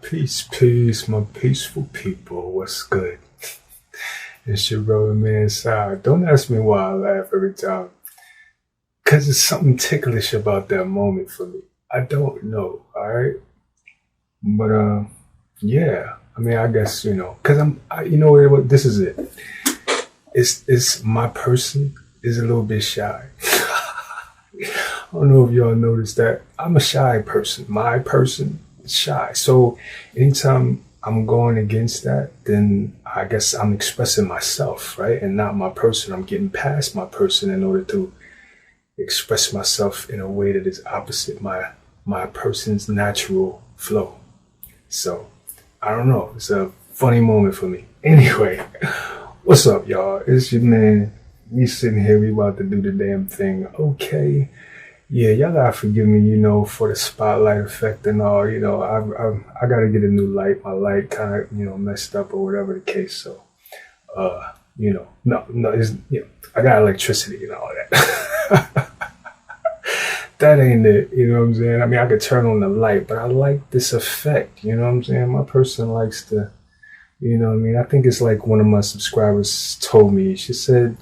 Peace, peace, my peaceful people. What's good? It's your brother, man. Side. Don't ask me why I laugh every time, cause it's something ticklish about that moment for me. I don't know. All right, but yeah. I mean, I guess cause you know what? This is it. It's my person is a little bit shy. I don't know if y'all noticed that. I'm a shy person. My person is shy. So anytime I'm going against that, then I guess I'm expressing myself, right? And not my person. I'm getting past my person in order to express myself in a way that is opposite my person's natural flow. So I don't know. It's a funny moment for me. Anyway, what's up, y'all? It's your man. We sitting here. We about to do the damn thing. Okay. Yeah, y'all gotta forgive me, for the spotlight effect and all. I gotta get a new light. My light kind of, messed up or whatever the case. So, no, it's I got electricity and all that. That ain't it. You know what I'm saying? I mean, I could turn on the light, but I like this effect. You know what I'm saying? My person likes to. You know what I mean? I think it's like one of my subscribers told me. She said,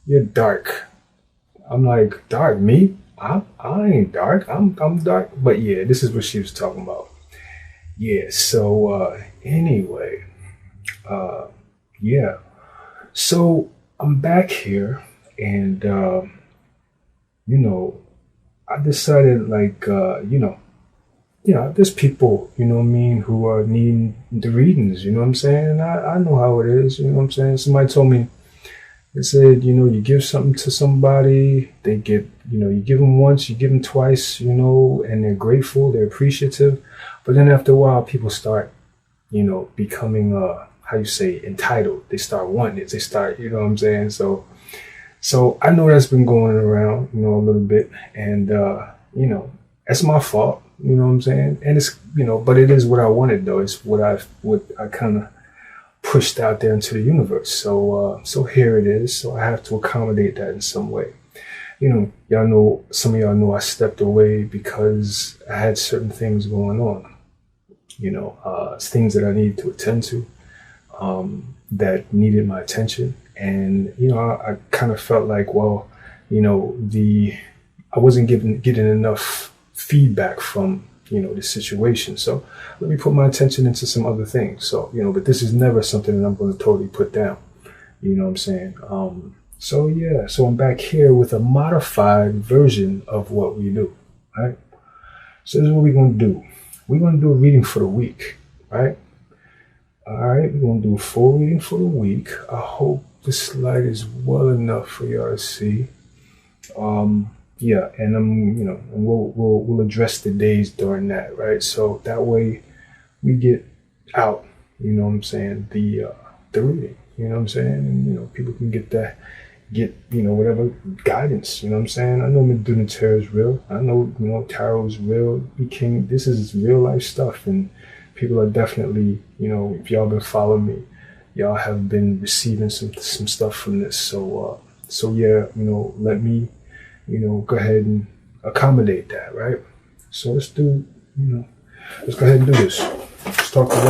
you're dark. I'm like, dark? Me? I ain't dark. I'm dark. But yeah, this is what she was talking about. Yeah, so anyway, yeah. So I'm back here and I decided there's people, what I mean, who are needing the readings, you know what I'm saying? And I know how it is, you know what I'm saying? Somebody told me, they said, you give something to somebody, they get, you give them once, you give them twice, and they're grateful, they're appreciative. But then after a while, people start, becoming, how you say, entitled. They start wanting it. They start, you know what I'm saying? So I know that's been going around, a little bit. And, that's my fault, you know what I'm saying? And it's, but it is what I wanted, though. It's what I kind of pushed out there into the universe. So here it is. So I have to accommodate that in some way. Y'all know, some of y'all know I stepped away because I had certain things going on. Things that I needed to attend to, that needed my attention. And, I kind of felt like, well, I wasn't getting enough feedback from the situation. So let me put my attention into some other things. So, but this is never something that I'm going to totally put down. You know what I'm saying? So I'm back here with a modified version of what we do, right? So this is what we're going to do. We're going to do a reading for the week, right? All right, we're going to do a full reading for the week. I hope this light is well enough for y'all to see. Yeah, and we'll address the days during that, right? So that way we get out, you know what I'm saying, the reading, you know what I'm saying, and people can get whatever guidance, you know what I'm saying. I know Metu Neter is real. I know tarot is real. This is real life stuff, and people are definitely, if y'all been following me, y'all have been receiving some stuff from this. So yeah, let me go ahead and accommodate that, right? So let's go ahead and do this. Let's talk to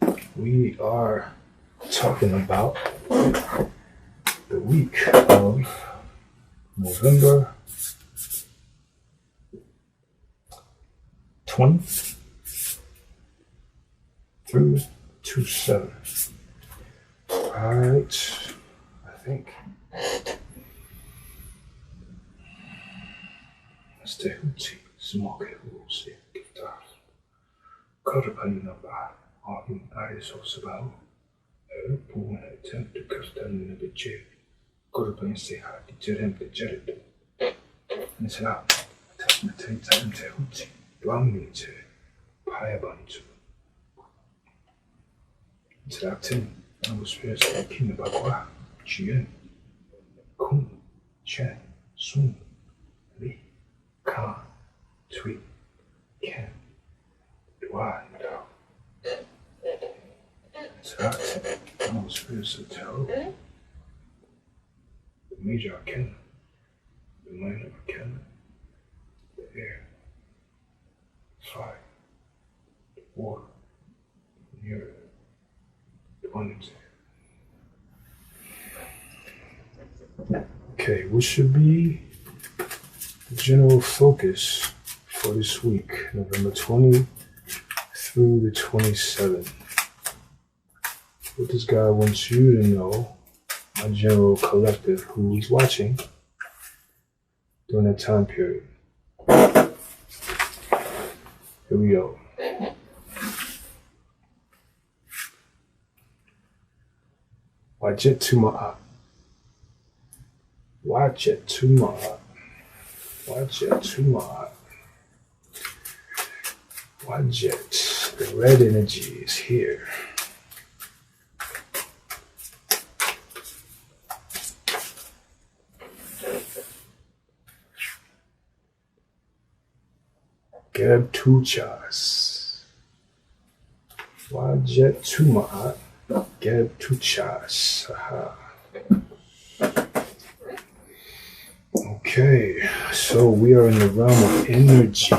God. We are talking about the week of November 20th through 27. All right, I think. Tehuti, smoke rules, guitar. Korbanaba, Omen eyes also about. Erupun attempt to custom in the jail. Korban say hard to jerem the jerry. And it's out. Tasmatate time Tehuti, Dwaming to Piabantu. It's out 10. I was first thinking about what? Chien, Kun, Chan, Sun, Li. Ka, Tui, Ken, Dwa, Do. Zrat, almost feels tarot. The major arcana, the minor arcana, the air, fire, water. Here, energy. Okay, what should be the general focus for this week, November 20 through the 27th? What does God want you to know, my general collective who is watching during that time period? Here we go. Wajet Tuma'a. Wajet Tuma'a. Wajet Tuma'a. Wajet. The red energy is here. Geb Tuchas. Wajet Tuma'a. Geb Tuchas. Okay, so we are in the realm of energy.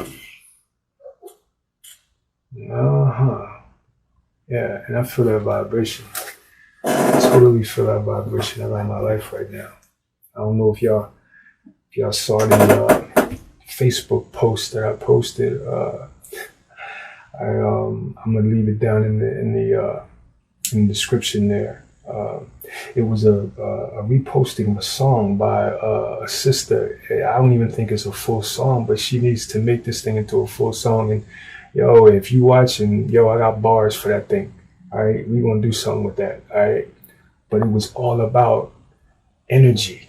Yeah, and I feel that vibration. I totally feel that vibration around my life right now. I don't know if y'all saw the Facebook post that I posted. I'm gonna leave it down in the description there. It was a reposting of a song by a sister. I don't even think it's a full song, but she needs to make this thing into a full song. And yo, if you watching, I got bars for that thing. All right, we gonna do something with that. All right, but it was all about energy.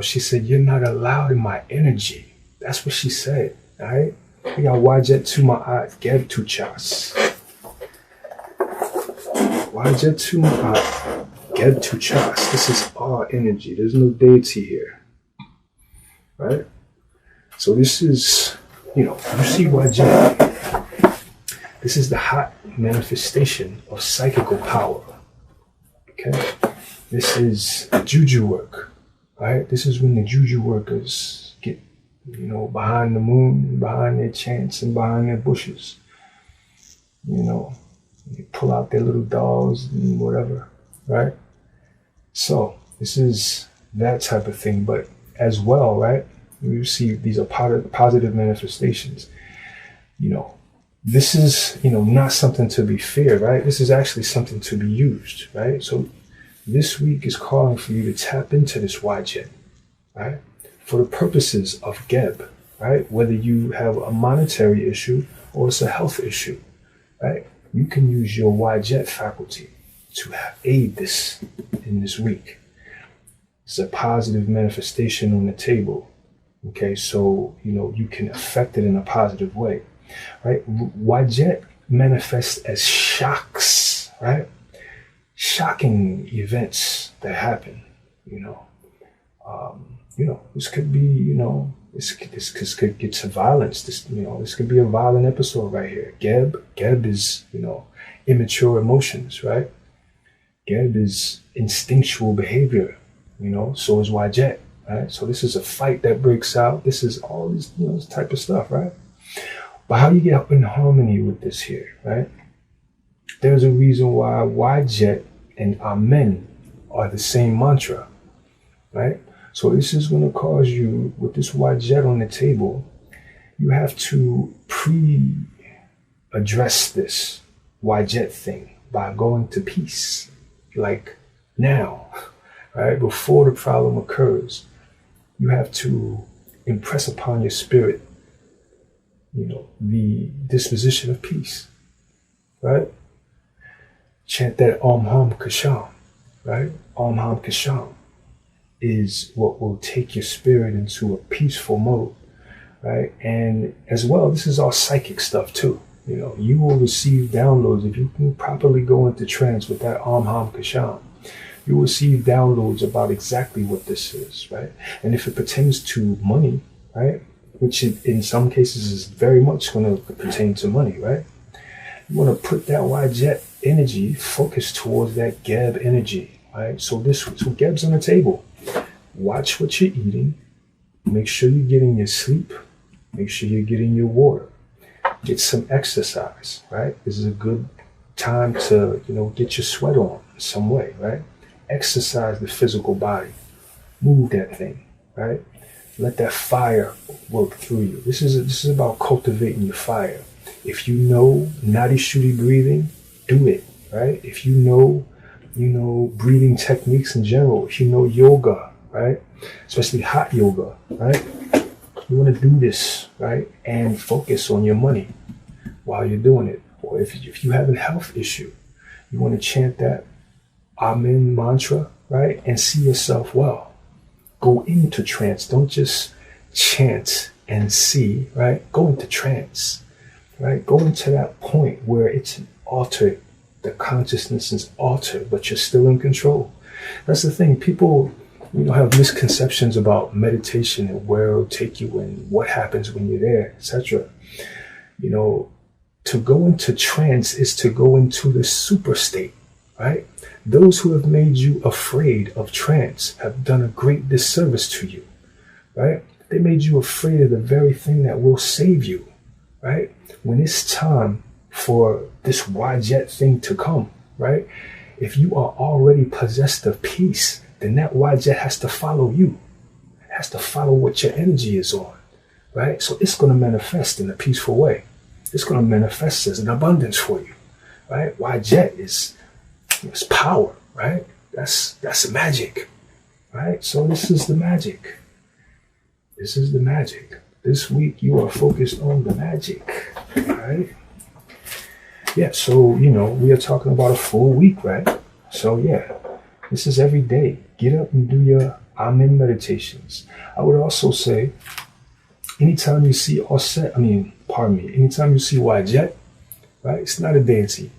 She said, "You're not allowed in my energy." That's what she said. All right, we got Wajet Tuma'a Geb Tuchas. Wajet Tuma'a Geb Tuchas. This is our energy. There's no deity here. Right? So this is, you see Wajet. This is the hot manifestation of psychical power. Okay? This is juju work. Right? This is when the juju workers get, behind the moon, behind their chants, and behind their bushes. They pull out their little dolls and whatever, right? So this is that type of thing, but as well, right? You see these are positive manifestations. This is, not something to be feared, right? This is actually something to be used, right? So this week is calling for you to tap into this Wajet, right? For the purposes of Geb, right? Whether you have a monetary issue or it's a health issue, right? You can use your Wajet faculty to aid this in this week. It's a positive manifestation on the table. Okay, so, you can affect it in a positive way, right? Wajet manifests as shocks, right? Shocking events that happen, this could be, this could get to violence. This could be a violent episode right here. Geb is, immature emotions, right? Geb is instinctual behavior, so is Wajet, right? So this is a fight that breaks out. This is all this, this type of stuff, right? But how do you get in harmony with this here, right? There's a reason why Wajet and Omen are the same mantra, right? So this is going to cause you, with this Wajet on the table, you have to address this Wajet thing by going to peace, like now, right? Before the problem occurs, you have to impress upon your spirit, the disposition of peace, right? Chant that Om Ham Kasham, right? Om Ham Kasham is what will take your spirit into a peaceful mode, right? And as well, this is all psychic stuff too. You will receive downloads if you can properly go into trance with that Om Ham Kasham. You will receive downloads about exactly what this is, right? And if it pertains to money, right, which in some cases is very much going to pertain to money, right? You want to put that Wajet energy focused towards that Geb energy, right? So Geb's on the table. Watch what you're eating. Make sure you're getting your sleep. Make sure you're getting your water. Get some exercise, right? This is a good time to, get your sweat on in some way, right? Exercise the physical body. Move that thing, right? Let that fire work through you. This is about cultivating your fire. If you know nadi shuddhi breathing, do it, right? If you know, breathing techniques in general, if you know yoga, right? Especially hot yoga, right? You want to do this, right? And focus on your money while you're doing it. Or if you have a health issue, you want to chant that Omen mantra, right? And see yourself well. Go into trance. Don't just chant and see, right? Go into trance, right? Go into that point where it's altered. The consciousness is altered, but you're still in control. That's the thing. People, have misconceptions about meditation and where it'll take you and what happens when you're there, etc. To go into trance is to go into the super state, right? Those who have made you afraid of trance have done a great disservice to you, right? They made you afraid of the very thing that will save you, right? When it's time for this wajet thing to come, right? If you are already possessed of peace, then that wajet has to follow you. It has to follow what your energy is on, right? So it's going to manifest in a peaceful way. It's going to manifest as an abundance for you, right? Wajet is power, right? That's magic, right? So this is the magic. This is the magic. This week you are focused on the magic, right? Yeah, so, we are talking about a full week, right? So, yeah, this is every day. Get up and do your Amen meditations. I would also say, anytime you see anytime you see Wajet, right? It's not a deity.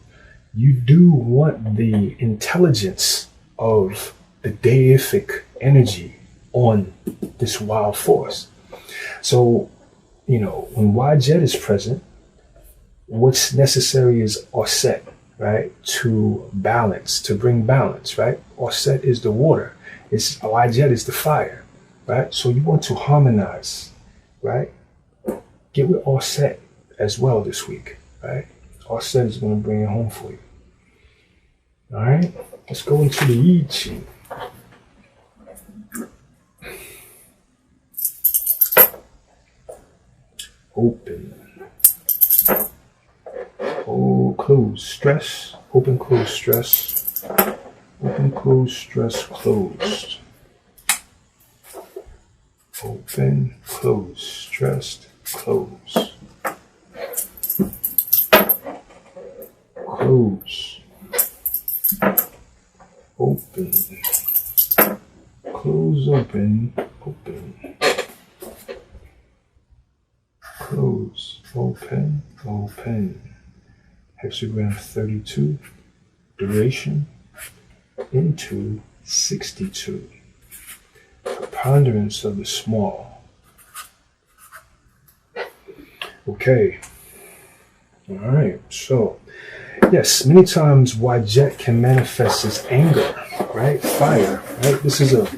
You do want the intelligence of the deific energy on this wild force. So, when Wajet is present, what's necessary is Oset, right? To balance, to bring balance, right? Oset is the water. Wajet is the fire, right? So you want to harmonize, right? Get with Oset as well this week, right? Oset is going to bring it home for you. All right, let's go into the Yi Chi. Open. Close, stress. Open, close, stress. Open, close, stress, closed. Open, close, stressed, close. Close. Open. Close, open, open. Close, open, open. Hexagram 32, duration into 62. Preponderance of the small. Okay. All right. So, yes, many times Wajet can manifest as anger, right? Fire, right? This is a,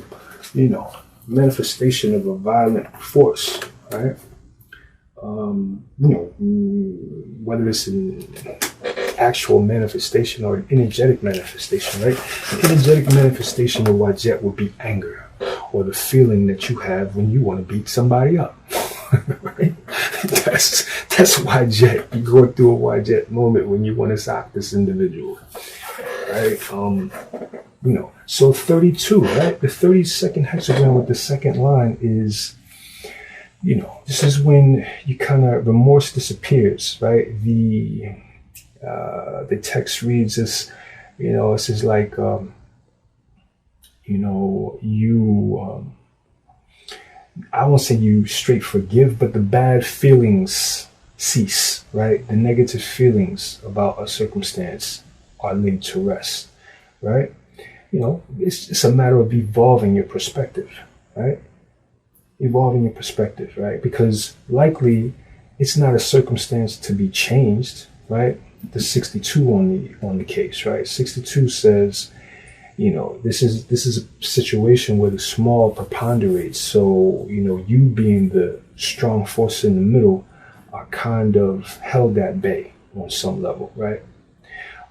manifestation of a violent force, right? Whether it's an actual manifestation or an energetic manifestation, right? An energetic manifestation of Wajet would be anger, or the feeling that you have when you want to beat somebody up, right? That's Wajet. You're going through a Wajet moment when you want to sock this individual, right? So 32, right? The 32nd hexagram with the second line is, this is when you remorse disappears, right? The text reads this, this is like, I won't say you straight forgive, but the bad feelings cease, right? The negative feelings about a circumstance are laid to rest, right? It's a matter of evolving your perspective, right? Evolving your perspective, right? Because likely it's not a circumstance to be changed, right? The 62 on the case, right? 62 says, this is a situation where the small preponderates. So, you being the strong force in the middle are kind of held at bay on some level, right?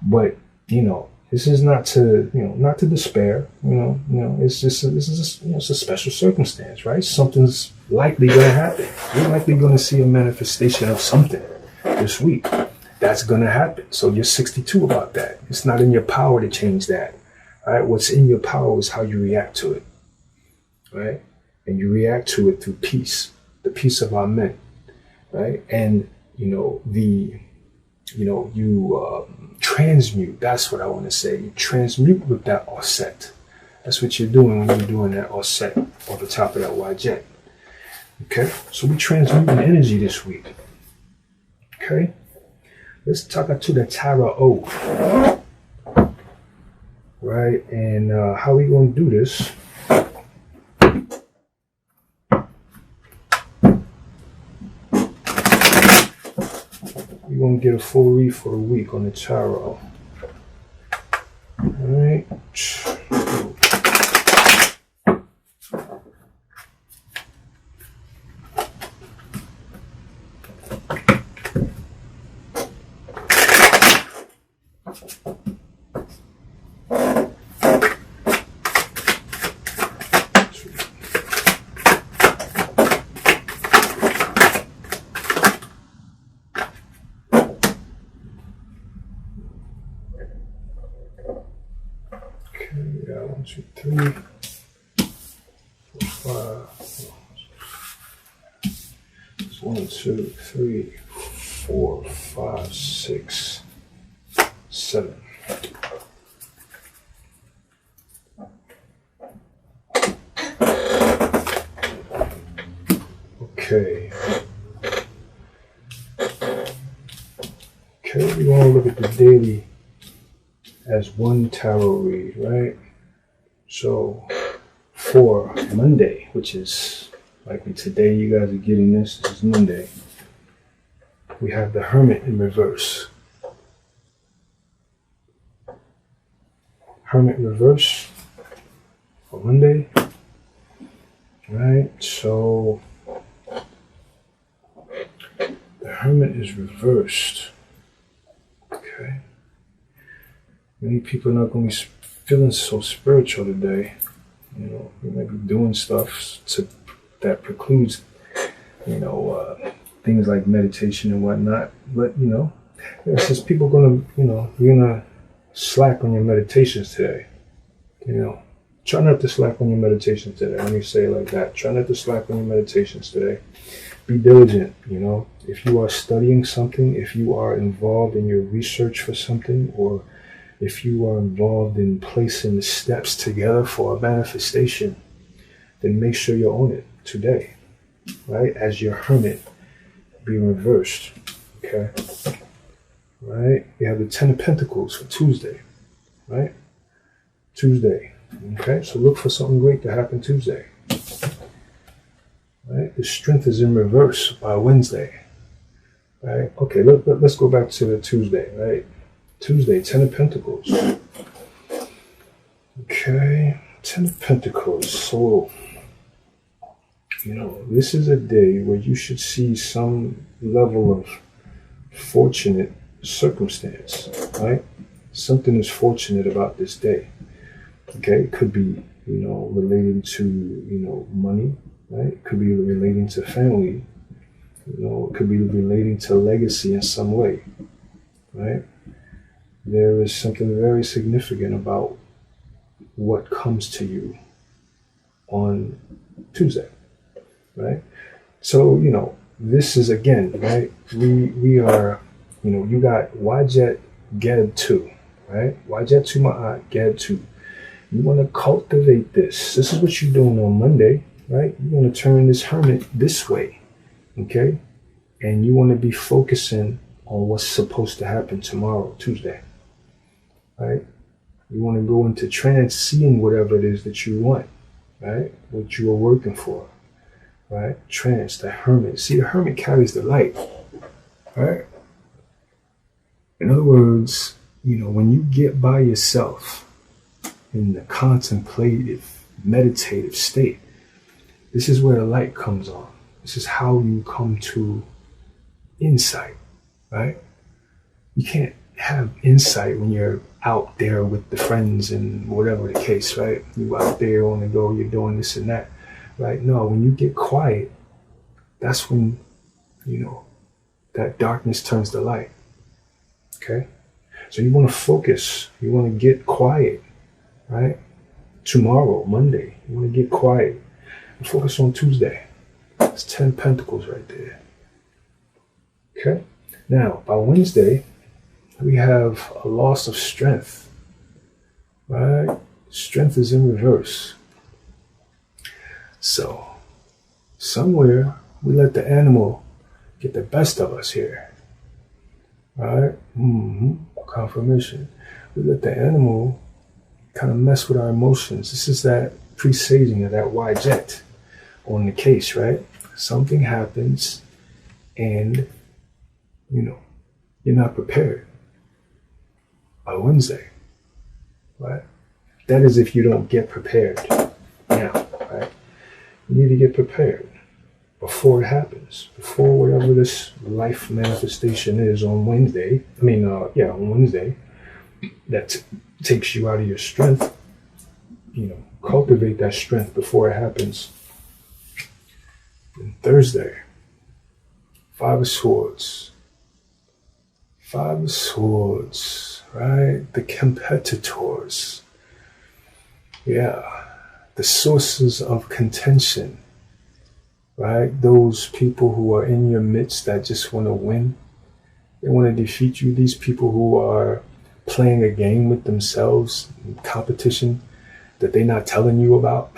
But, this is not to, not to despair, it's just, this is, it's a special circumstance, right? Something's likely going to happen. You're likely going to see a manifestation of something this week. That's going to happen. So you're 62 about that. It's not in your power to change that, right? What's in your power is how you react to it, right? And you react to it through peace, the peace of Amen, right? And, you transmute. That's what I want to say. You transmute with that offset. That's what you're doing when you're doing that offset on the top of that Wajet. Okay? So we transmute energy this week. Okay? Let's talk to the Tara O. Right? And how we going to do this? We're going to get a full read for the week on the tarot. Alright. One, two, three, 4, 5. It's 1, 2, 3, 4, 5, 6, 7. Okay. Okay, we want to look at the daily as one tarot read, right? So for Monday, which is likely today, you guys are getting this. This is Monday. We have the Hermit in reverse. Hermit reverse for Monday. Right? So the Hermit is reversed. Okay. Many people are not going to be feeling so spiritual today. You may be doing stuff that precludes, things like meditation and whatnot. But, it's just people going to, you're going to slack on your meditations today. Try not to slack on your meditations today. Let me say it like that. Try not to slack on your meditations today. Be diligent, If you are studying something, if you are involved in your research for something, or if you are involved in placing the steps together for a manifestation, then make sure you own it today, right? As your Hermit being reversed, okay? Right? You have the 10 of Pentacles for Tuesday, right? Tuesday, okay? So look for something great to happen Tuesday, right? The Strength is in reverse by Wednesday, right? Okay, let's go back to the Tuesday, right? Tuesday, 10 of Pentacles. Okay, 10 of Pentacles. So, this is a day where you should see some level of fortunate circumstance, right? Something is fortunate about this day. Okay, it could be, relating to, money, right? It could be relating to family. It could be relating to legacy in some way, right? There is something very significant about what comes to you on Tuesday, right? So, this is again, right? We are, you got Wajet Geb 2, right? Wajet 2 Ma'at Geb 2. You want to cultivate this. This is what you're doing on Monday, right? You want to turn this Hermit this way, okay? And you want to be focusing on what's supposed to happen tomorrow, Tuesday. Right? You want to go into trance, seeing whatever it is that you want, right? What you are working for, right? Trance, the Hermit. See, the Hermit carries the light, right? In other words, when you get by yourself in the contemplative, meditative state, this is where the light comes on. This is how you come to insight, right? You can't have insight when you're out there with the friends and whatever the case, right? You out there on the go, you're doing this and that, right? No, when you get quiet, that's when, that darkness turns to light, okay? So you want to focus, you want to get quiet, right? Tomorrow, Monday, you want to get quiet and focus on Tuesday. It's 10 Pentacles right there, okay? Now, by Wednesday, we have a loss of strength, right? Strength is in reverse. So, somewhere we let the animal get the best of us here, right? Confirmation. We let the animal kind of mess with our emotions. This is that presaging of that Y jet on the case, right? Something happens and, you're not prepared. By Wednesday, right? That is if you don't get prepared now, right? You need to get prepared before it happens, before whatever this life manifestation is on Wednesday. On Wednesday, that takes you out of your strength. Cultivate that strength before it happens. And Thursday, 5 of Swords. 5 of Swords. Right? The competitors. Yeah. The sources of contention. Right? Those people who are in your midst that just want to win. They want to defeat you. These people who are playing a game with themselves in competition that they're not telling you about.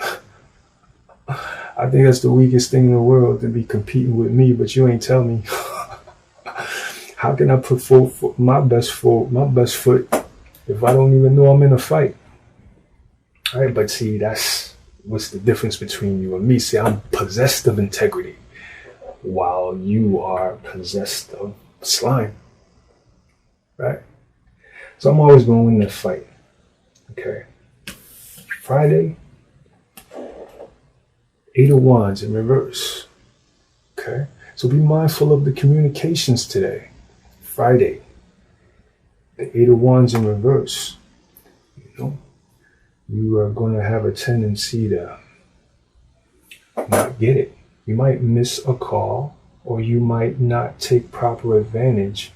I think that's the weakest thing in the world, to be competing with me, but you ain't tell me. How can I put forth my best foot if I don't even know I'm in a fight? All right, but see, that's what's the difference between you and me. See, I'm possessed of integrity while you are possessed of slime, right? So I'm always going to win that fight, okay? Friday, 8 of Wands in reverse, okay? So be mindful of the communications today. Friday, the 8 of Wands in reverse. You are going to have a tendency to not get it. You might miss a call, or you might not take proper advantage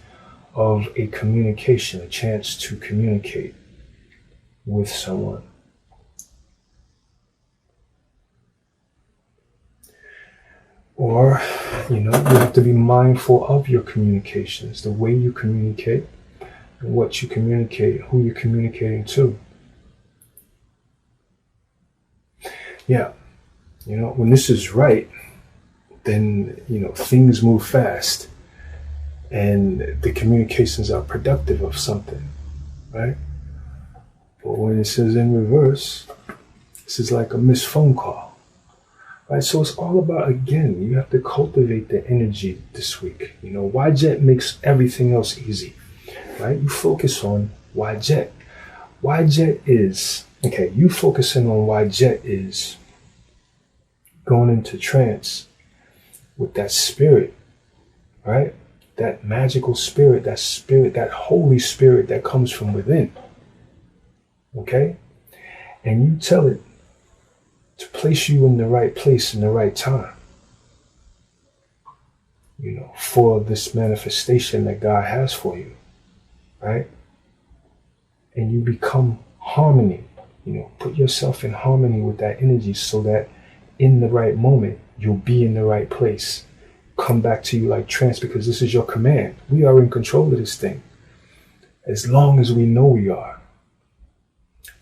of a communication, a chance to communicate with someone. Or, you have to be mindful of your communications, the way you communicate, and what you communicate, who you're communicating to. Yeah, when this is right, then, things move fast and the communications are productive of something, right? But when it says in reverse, this is like a missed phone call. Right, so it's all about, again, you have to cultivate the energy this week. Y-Jet makes everything else easy, right? You focus on Y-Jet. Y-Jet is, you focusing on Y-Jet is going into trance with that spirit, right? That magical spirit, that Holy Spirit that comes from within, okay? And you tell it to place you in the right place in the right time, for this manifestation that God has for you, right? And you become harmony, put yourself in harmony with that energy so that in the right moment, you'll be in the right place. Come back to you like trance, because this is your command. We are in control of this thing. As long as we know we are.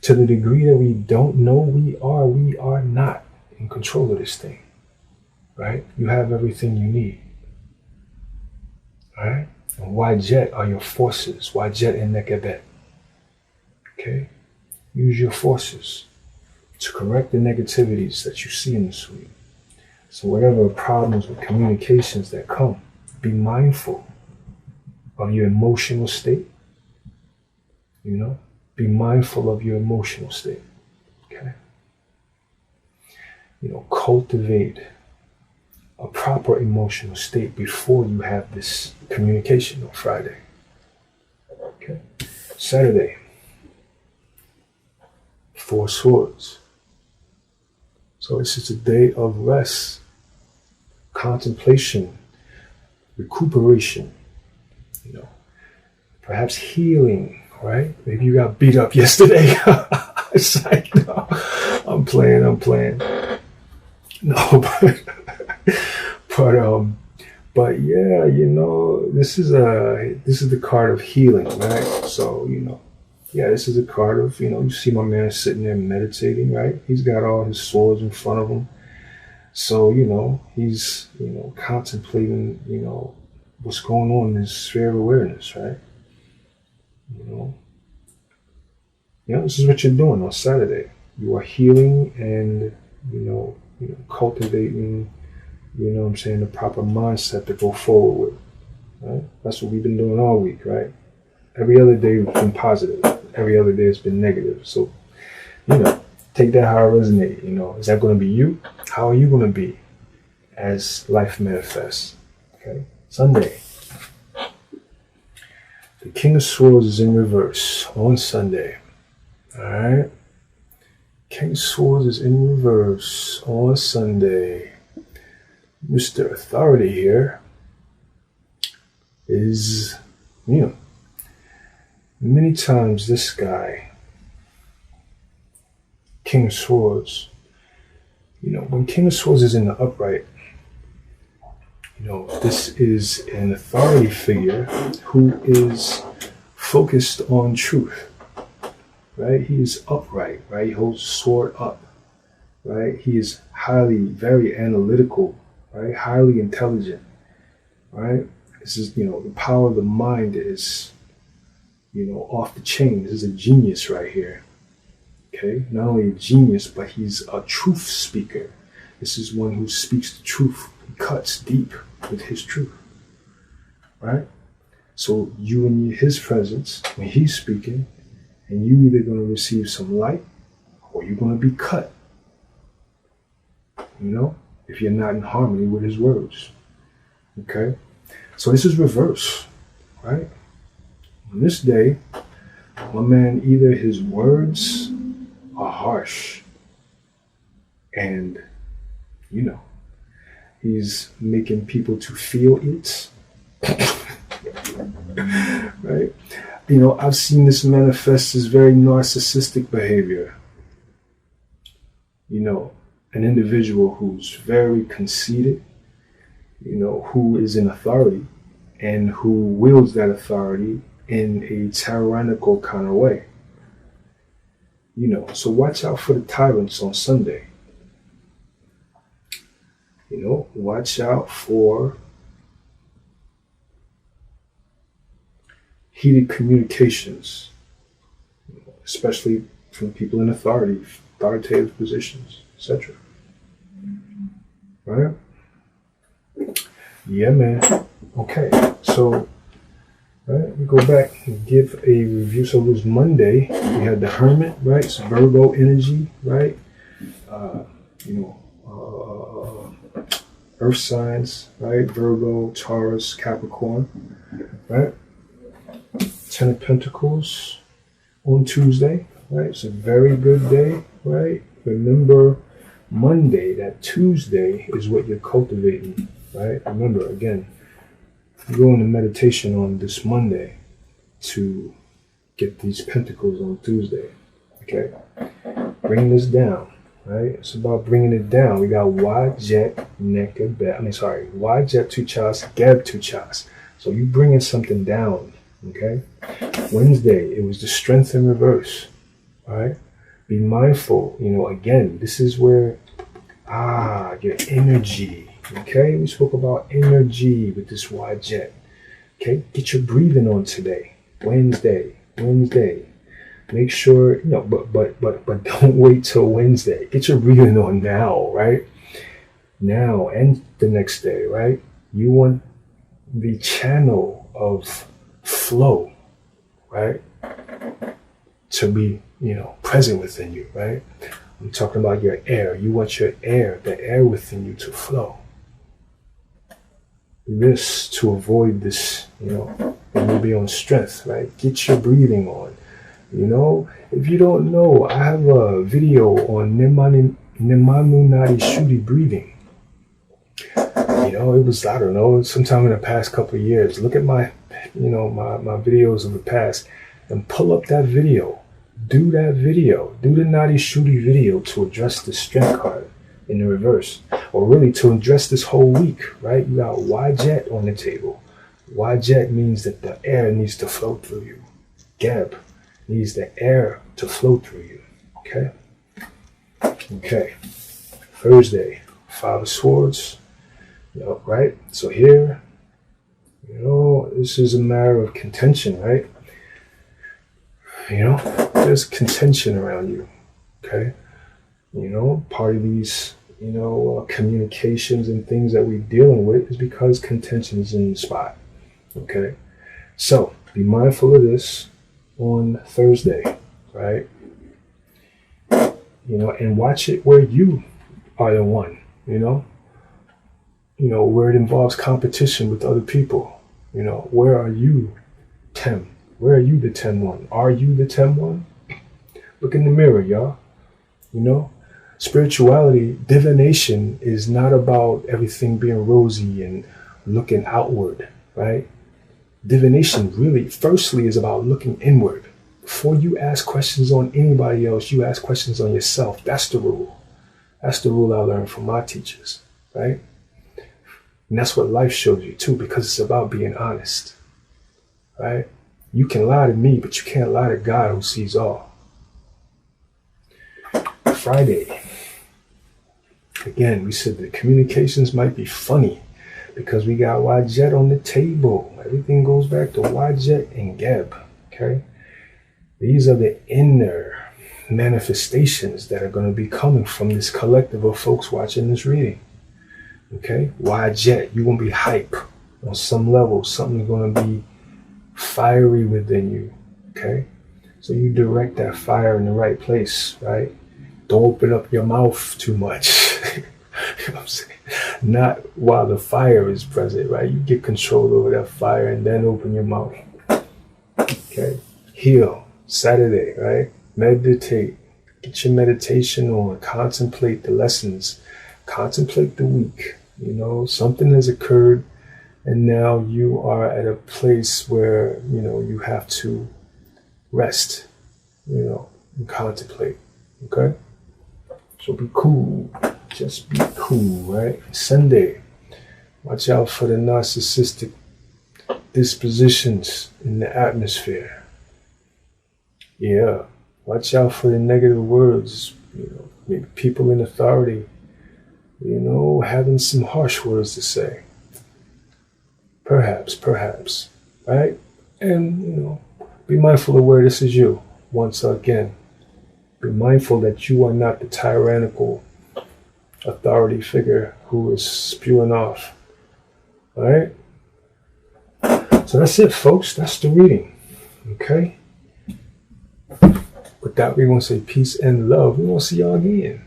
To the degree that we don't know we are not in control of this thing, right? You have everything you need, right? And Y-Jet are your forces, Y-Jet and Nekebet, okay? Use your forces to correct the negativities that you see in this week. So whatever problems with communications that come, be mindful of your emotional state, Be mindful of your emotional state, okay? Cultivate a proper emotional state before you have this communication on Friday. Okay. Saturday, 4 swords. So this is a day of rest, contemplation, recuperation, perhaps healing, right? Maybe you got beat up yesterday. It's like, no, I'm playing. No, but yeah, this is the card of healing, right? So, this is a card of, you see my man sitting there meditating, right? He's got all his swords in front of him. So, he's, contemplating, what's going on in his sphere of awareness, right? This is what you're doing on Saturday. You are healing and, cultivating, the proper mindset to go forward with, right? That's what we've been doing all week, right? Every other day has been positive. Every other day has been negative. So, take that how it resonates. Is that going to be you? How are you going to be as life manifests? Okay. Sunday. The King of Swords is in reverse on Sunday. All right. King of Swords is in reverse on Sunday. Mr. Authority here is, many times this guy, King of Swords, when King of Swords is in the upright, this is an authority figure who is focused on truth, right? He is upright, right? He holds the sword up, right? He is very analytical, right? Highly intelligent, right? This is, the power of the mind is, off the chain. This is a genius right here, okay? Not only a genius, but he's a truth speaker. This is one who speaks the truth. He cuts deep with his truth, right? So you in his presence, when he's speaking, and you either going to receive some light or you're going to be cut, if you're not in harmony with his words, okay? So this is reverse, right? On this day, my man, either his words are harsh and, he's making people to feel it, right? I've seen this manifest as very narcissistic behavior. An individual who's very conceited, who is in authority and who wields that authority in a tyrannical kind of way. So watch out for the tyrants on Sunday. Watch out for heated communications, especially from people in authoritative positions, etc. Right? Yeah, man. Okay, so we go back and give a review. So it was Monday. We had the Hermit, right? It's Virgo energy, right? Earth signs, right? Virgo, Taurus, Capricorn, right? 10 of Pentacles on Tuesday, right? It's a very good day, right? Remember, Monday, that Tuesday is what you're cultivating, right? Remember, again, you go into meditation on this Monday to get these Pentacles on Tuesday, okay? Bring this down, right? It's about bringing it down. We got Wajet, Wajet Tuchas, Geb Tuchas. So you bringing something down, okay? Wednesday, it was the Strength in reverse, right? Be mindful, again, this is where, your energy, okay? We spoke about energy with this Wajet, okay? Get your breathing on today, Wednesday. Make sure, but don't wait till Wednesday. Get your breathing on now, right? Now and the next day, right? You want the channel of flow, right? To be, present within you, right? I'm talking about your air. You want your air, the air within you to flow, this to avoid this, and you'll be on strength, right? Get your breathing on. If you don't know, I have a video on Nimanu Nadi Shuddhi breathing. It was, I don't know, sometime in the past couple of years. Look at my videos of the past and pull up that video. Do that video. Do the Nadi Shuddhi video to address the strength card in the reverse. Or really to address this whole week, right? You got Wajet on the table. Wajet means that the air needs to flow through you. Geb needs the air to flow through you. Okay? Okay. Thursday, 5 of Swords. Right? So here, this is a matter of contention, right? There's contention around you. Okay? Part of these, communications and things that we're dealing with is because contention is in the spot. Okay? So, be mindful of this on Thursday, right? And watch it where you are the one, where it involves competition with other people. Where are you, Tem? Where are you the 10-1? Are you the 10-1? Look in the mirror, y'all. Spirituality, divination is not about everything being rosy and looking outward, right? Divination really, firstly, is about looking inward. Before you ask questions on anybody else, you ask questions on yourself. That's the rule. That's the rule I learned from my teachers, right? And that's what life shows you too, because it's about being honest, right? You can lie to me, but you can't lie to God who sees all. Friday. Again, we said the communications might be funny because we got Wajet on the table. Everything goes back to Wajet and Geb, okay? These are the inner manifestations that are going to be coming from this collective of folks watching this reading, okay? Wajet, you're going to be hype on some level. Something's going to be fiery within you, okay? So you direct that fire in the right place, right? Don't open up your mouth too much. You know what I'm saying? Not while the fire is present, right? You get control over that fire and then open your mouth. Okay? Heal. Saturday, right? Meditate. Get your meditation on. Contemplate the lessons. Contemplate the week. Something has occurred and now you are at a place where, you have to rest, and contemplate. Okay? So be cool. Just be cool, right? Sunday, watch out for the narcissistic dispositions in the atmosphere. Yeah, watch out for the negative words, maybe people in authority, having some harsh words to say. Perhaps, right? And, be mindful of where this is you, once again. Be mindful that you are not the tyrannical authority figure who is spewing off. All right? So that's it, folks. That's the reading. Okay? With that, we're going to say peace and love. We're going to see y'all again.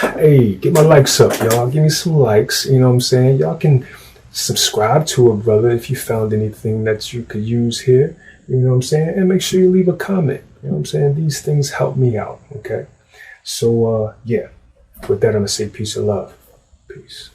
Hey, get my likes up, y'all. Give me some likes. You know what I'm saying? Y'all can subscribe to a brother if you found anything that you could use here. You know what I'm saying? And make sure you leave a comment. You know what I'm saying? These things help me out. Okay? So, yeah. With that, I'm going to say peace and love. Peace.